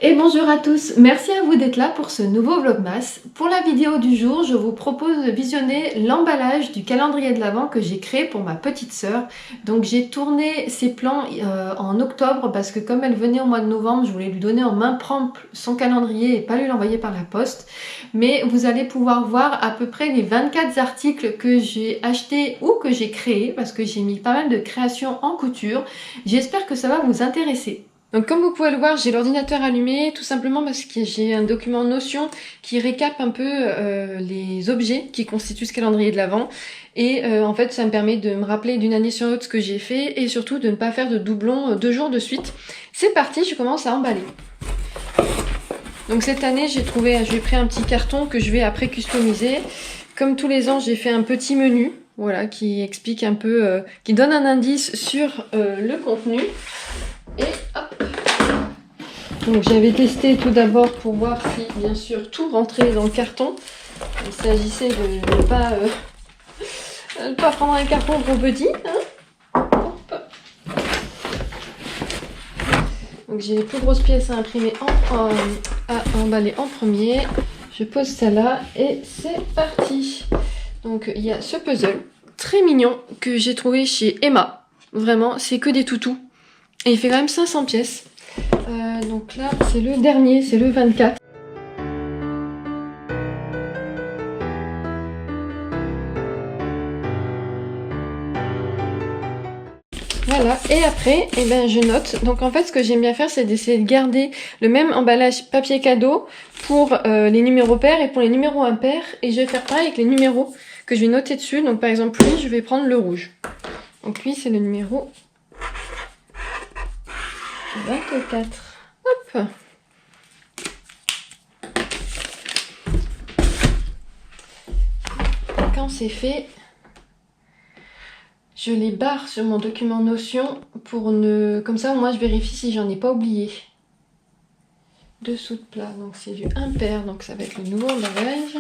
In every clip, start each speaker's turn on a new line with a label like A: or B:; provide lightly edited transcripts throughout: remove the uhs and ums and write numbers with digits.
A: Et bonjour à tous, merci à vous d'être là pour ce nouveau Vlogmas. Pour la vidéo du jour, je vous propose de visionner l'emballage du calendrier de l'Avent que j'ai créé pour ma petite sœur. Donc j'ai tourné ces plans en octobre parce que comme elle venait au mois de novembre, je voulais lui donner en main propre son calendrier et pas lui l'envoyer par la poste. Mais vous allez pouvoir voir à peu près les 24 articles que j'ai achetés ou que j'ai créés parce que j'ai mis pas mal de créations en couture. J'espère que ça va vous intéresser. Donc comme vous pouvez le voir, j'ai l'ordinateur allumé tout simplement parce que j'ai un document Notion qui récap un peu les objets qui constituent ce calendrier de l'Avent. Et en fait, ça me permet de me rappeler d'une année sur l'autre ce que j'ai fait et surtout de ne pas faire de doublons 2 jours de suite. C'est parti, je commence à emballer. Donc cette année, j'ai pris un petit carton que je vais après customiser. Comme tous les ans, j'ai fait un petit menu, voilà, qui explique un peu, qui donne un indice sur le contenu. Et hop. Donc j'avais testé tout d'abord pour voir si bien sûr tout rentrait dans le carton. Il s'agissait de ne pas prendre un carton trop petit. Hein. Donc j'ai les plus grosses pièces à imprimer, à emballer en premier. Je pose ça là et c'est parti. Donc il y a ce puzzle très mignon que j'ai trouvé chez Emma. Vraiment, c'est que des toutous. Et il fait quand même 500 pièces. Donc là, c'est le dernier, c'est le 24. Voilà, et après, eh ben, je note. Donc en fait, ce que j'aime bien faire, c'est d'essayer de garder le même emballage papier cadeau pour les numéros pairs et pour les numéros impairs. Et je vais faire pareil avec les numéros que je vais noter dessus. Donc par exemple, lui, je vais prendre le rouge. Donc lui, c'est le numéro 24. Hop. Quand c'est fait, je les barre sur mon document Notion pour ne... Comme ça, moi, je vérifie si j'en ai pas oublié. Dessous de plat, donc c'est du impair, donc ça va être le nouveau emballage.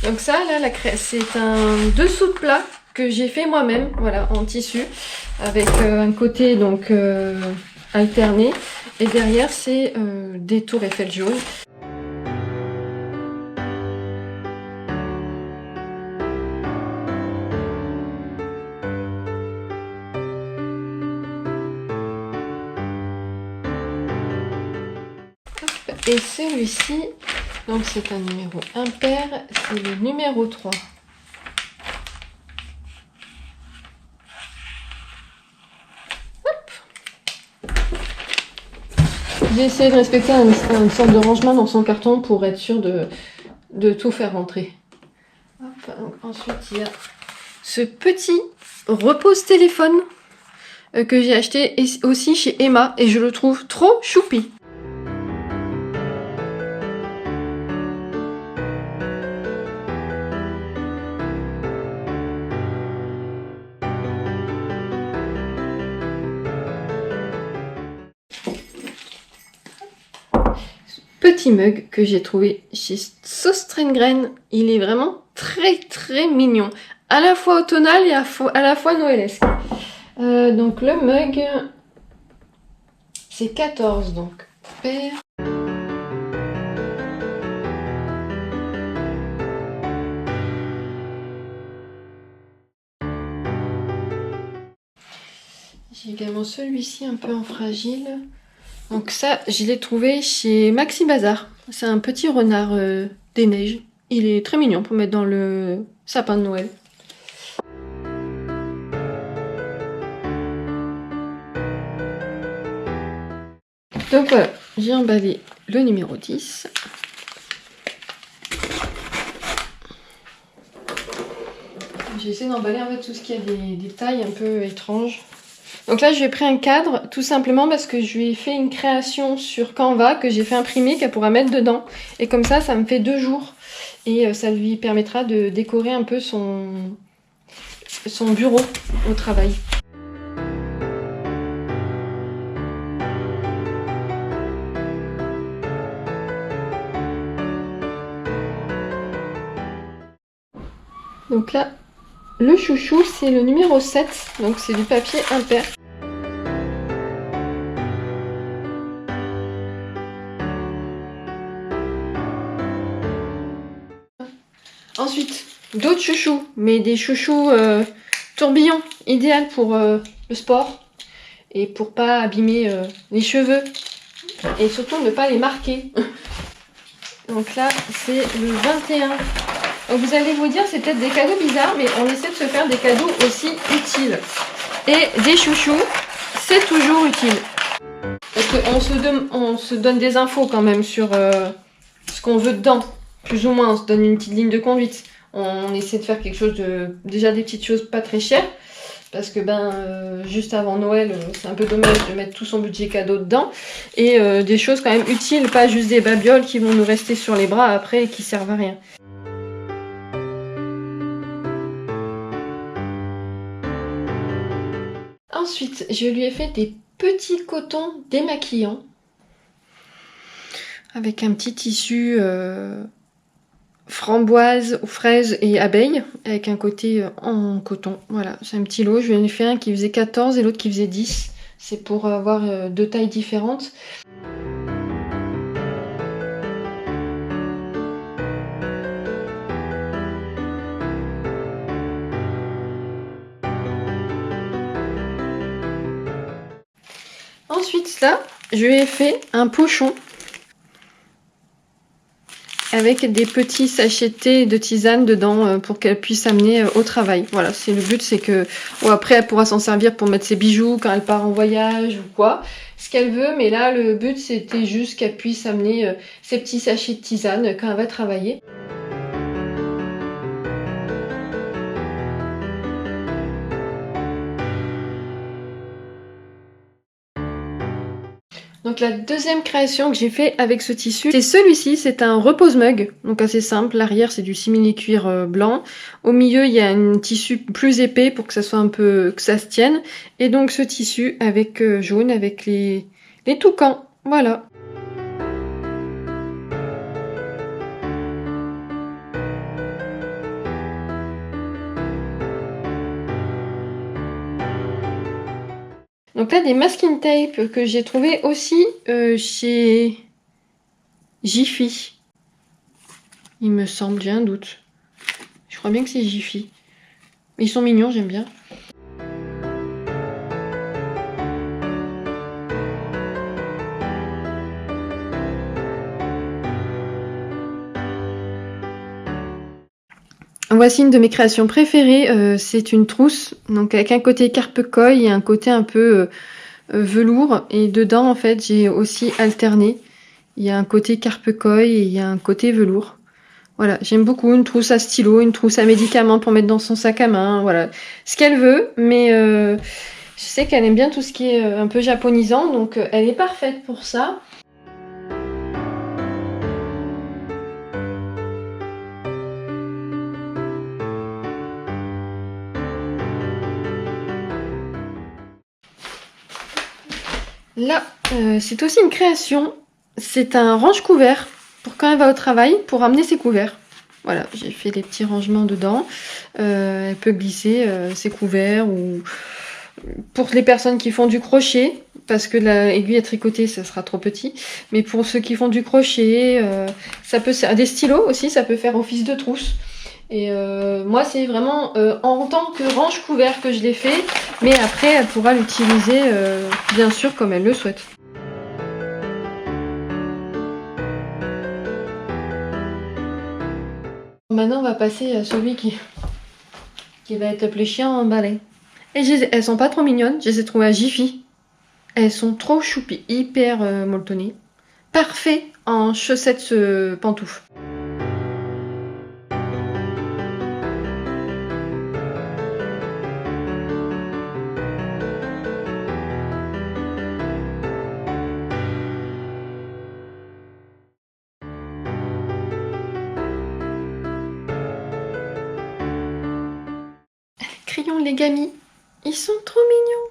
A: Donc ça, là, c'est un dessous de plat que j'ai fait moi-même, voilà, en tissu, avec un côté donc alterné, et derrière c'est des tours Eiffel jaunes. Et celui-ci, donc c'est un numéro impair, c'est le numéro 3. J'ai essayé de respecter une sorte de rangement dans son carton pour être sûr de tout faire rentrer. Hop, donc ensuite, il y a ce petit repose-téléphone que j'ai acheté aussi chez Emma et je le trouve trop choupi. Petit mug que j'ai trouvé chez Sostrengren. Il est vraiment très mignon. À la fois automnal et à la fois noëlesque. Donc le mug, c'est 14 donc paire. J'ai également celui-ci un peu en fragile. Donc ça, je l'ai trouvé chez Maxi Bazar. C'est un petit renard des neiges. Il est très mignon pour mettre dans le sapin de Noël. Donc voilà, j'ai emballé le numéro 10. J'ai essayé d'emballer en fait tout ce qui a des tailles un peu étranges. Donc là, je lui ai pris un cadre, tout simplement parce que je lui ai fait une création sur Canva que j'ai fait imprimer, qu'elle pourra mettre dedans. Et comme ça me fait 2 jours. Et ça lui permettra de décorer un peu son bureau au travail. Donc là, Le chouchou, c'est le numéro 7, donc c'est du papier impair. Ensuite, d'autres chouchous, mais des chouchous tourbillons, idéal pour le sport et pour pas abîmer les cheveux et surtout ne pas les marquer. Donc là, c'est le 21. Donc vous allez vous dire, c'est peut-être des cadeaux bizarres, mais on essaie de se faire des cadeaux aussi utiles. Et des chouchous, c'est toujours utile. Parce qu'on se donne des infos quand même sur ce qu'on veut dedans. Plus ou moins, on se donne une petite ligne de conduite. On essaie de faire quelque chose de... Déjà des petites choses pas très chères. Parce que juste avant Noël, c'est un peu dommage de mettre tout son budget cadeau dedans. Et des choses quand même utiles, pas juste des babioles qui vont nous rester sur les bras après et qui servent à rien. Ensuite, je lui ai fait des petits cotons démaquillants. Avec un petit tissu framboise, fraise et abeille, avec un côté en coton. Voilà, c'est un petit lot. Je lui en ai fait un qui faisait 14 et l'autre qui faisait 10. C'est pour avoir deux tailles différentes. Ensuite, là, je lui ai fait un pochon avec des petits sachets de thé et de tisane dedans pour qu'elle puisse amener au travail. Voilà, c'est le but, c'est que après elle pourra s'en servir pour mettre ses bijoux quand elle part en voyage ou quoi, ce qu'elle veut. Mais là, le but c'était juste qu'elle puisse amener ses petits sachets de tisane quand elle va travailler. Donc la deuxième création que j'ai fait avec ce tissu, c'est celui-ci, c'est un repose-mug, donc assez simple. L'arrière c'est du simili-cuir blanc, au milieu il y a un tissu plus épais pour que ça soit un peu, que ça se tienne, et donc ce tissu avec jaune, avec les toucans, voilà. Donc là, des masking tape que j'ai trouvé aussi chez Jiffy. Il me semble, j'ai un doute. Je crois bien que c'est Jiffy. Ils sont mignons, j'aime bien. Voici une de mes créations préférées, c'est une trousse, donc avec un côté carpe-coille et un côté un peu velours. Et dedans, en fait, j'ai aussi alterné. Il y a un côté carpe-coille et il y a un côté velours. Voilà, j'aime beaucoup une trousse à stylo, une trousse à médicaments pour mettre dans son sac à main, voilà. Ce qu'elle veut, mais je sais qu'elle aime bien tout ce qui est un peu japonisant, donc elle est parfaite pour ça. Là, c'est aussi une création. C'est un range-couvert pour quand elle va au travail, pour ramener ses couverts. Voilà, j'ai fait des petits rangements dedans. Elle peut glisser ses couverts ou pour les personnes qui font du crochet, parce que l'aiguille à tricoter, ça sera trop petit. Mais pour ceux qui font du crochet, ça peut des stylos aussi, ça peut faire office de trousse. Et moi, c'est vraiment en tant que range couvert que je l'ai fait, mais après, elle pourra l'utiliser bien sûr comme elle le souhaite. Maintenant, on va passer à celui qui va être le plus chiant à emballer. Et elles sont pas trop mignonnes, je les ai trouvées à Jiffy. Elles sont trop choupies, hyper molletonnées. Parfait en chaussettes pantoufles. Crayons les gamis, ils sont trop mignons.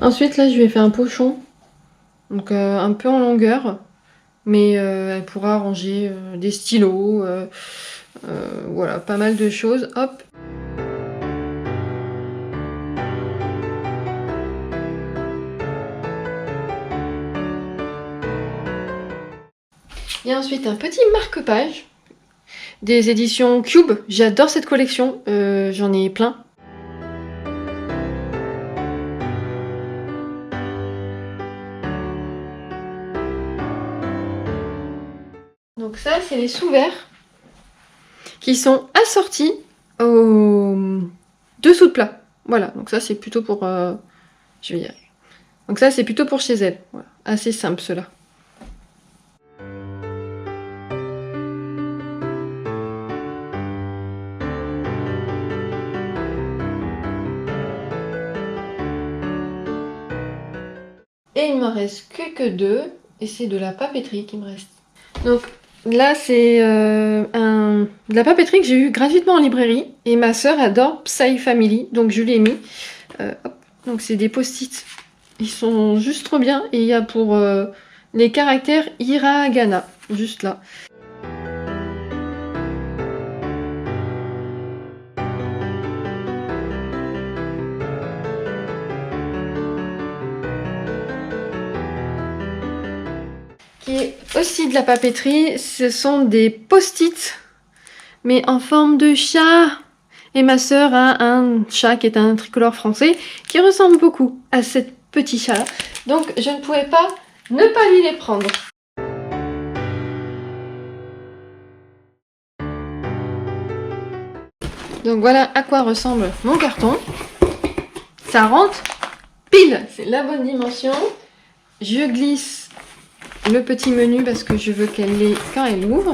A: Ensuite là je lui ai fait un pochon, donc un peu en longueur, mais elle pourra ranger des stylos, voilà, pas mal de choses. Hop. Et ensuite un petit marque-page des éditions Cube. J'adore cette collection, j'en ai plein. Donc ça, c'est les sous-verts qui sont assortis aux dessous de plat. Voilà, donc ça c'est plutôt pour... je vais y arriver. Donc ça c'est plutôt pour chez elle. Voilà. Assez simple cela. Et il me reste que deux, et c'est de la papeterie qui me reste. Donc là c'est de la papeterie que j'ai eu gratuitement en librairie, et ma sœur adore Psy Family, donc je l'ai mis. Hop. Donc c'est des post-it, ils sont juste trop bien, et il y a pour les caractères hiragana, juste là. Qui est aussi de la papeterie, ce sont des post-it, mais en forme de chat. Et ma sœur a un chat qui est un tricolore français, qui ressemble beaucoup à ce petit chat-là. Donc je ne pouvais pas ne pas lui les prendre. Donc voilà à quoi ressemble mon carton. Ça rentre pile, c'est la bonne dimension. Je glisse le petit menu parce que je veux qu'elle l'ait quand elle ouvre.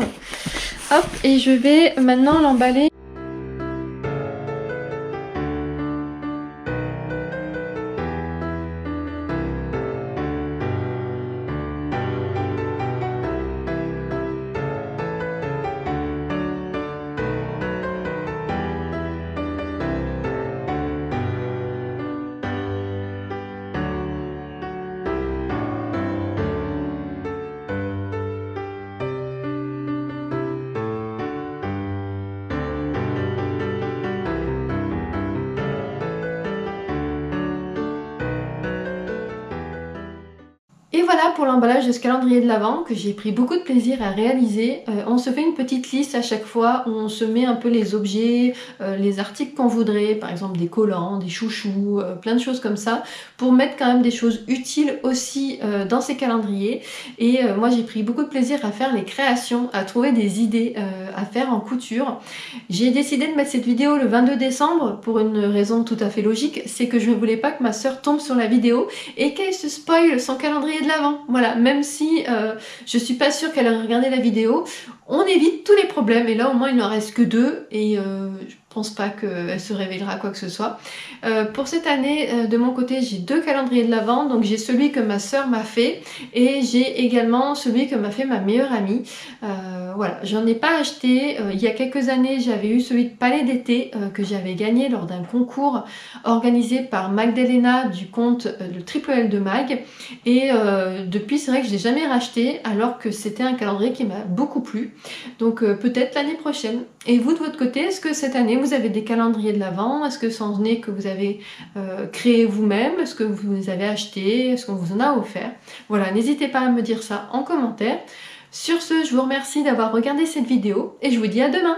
A: Hop, et je vais maintenant l'emballer. Et voilà pour l'emballage de ce calendrier de l'Avent que j'ai pris beaucoup de plaisir à réaliser. On se fait une petite liste à chaque fois où on se met un peu les objets, les articles qu'on voudrait, par exemple des collants, des chouchous, plein de choses comme ça, pour mettre quand même des choses utiles aussi dans ces calendriers. Et moi j'ai pris beaucoup de plaisir à faire les créations, à trouver des idées à faire en couture. J'ai décidé de mettre cette vidéo le 22 décembre pour une raison tout à fait logique, c'est que je ne voulais pas que ma soeur tombe sur la vidéo et qu'elle se spoil son calendrier de l'Avent. Voilà, même si je suis pas sûre qu'elle a regardé la vidéo, on évite tous les problèmes. Et là au moins il n'en reste que deux et je pense pas qu'elle se révélera quoi que ce soit. Pour cette année, de mon côté, j'ai deux calendriers de l'Avent. Donc j'ai celui que ma soeur m'a fait et j'ai également celui que m'a fait ma meilleure amie. Voilà, j'en ai pas acheté. Il y a quelques années, j'avais eu celui de Palais d'été que j'avais gagné lors d'un concours organisé par Magdalena du compte le Triple L de Mag. Et depuis, c'est vrai que je l'ai jamais racheté alors que c'était un calendrier qui m'a beaucoup plu. Donc peut-être l'année prochaine. Et vous de votre côté, est-ce que cette année vous avez des calendriers de l'Avent? Est-ce que c'en est que vous avez créé vous-même? Est-ce que vous les avez achetés? Est-ce qu'on vous en a offert? Voilà, n'hésitez pas à me dire ça en commentaire. Sur ce, je vous remercie d'avoir regardé cette vidéo et je vous dis à demain!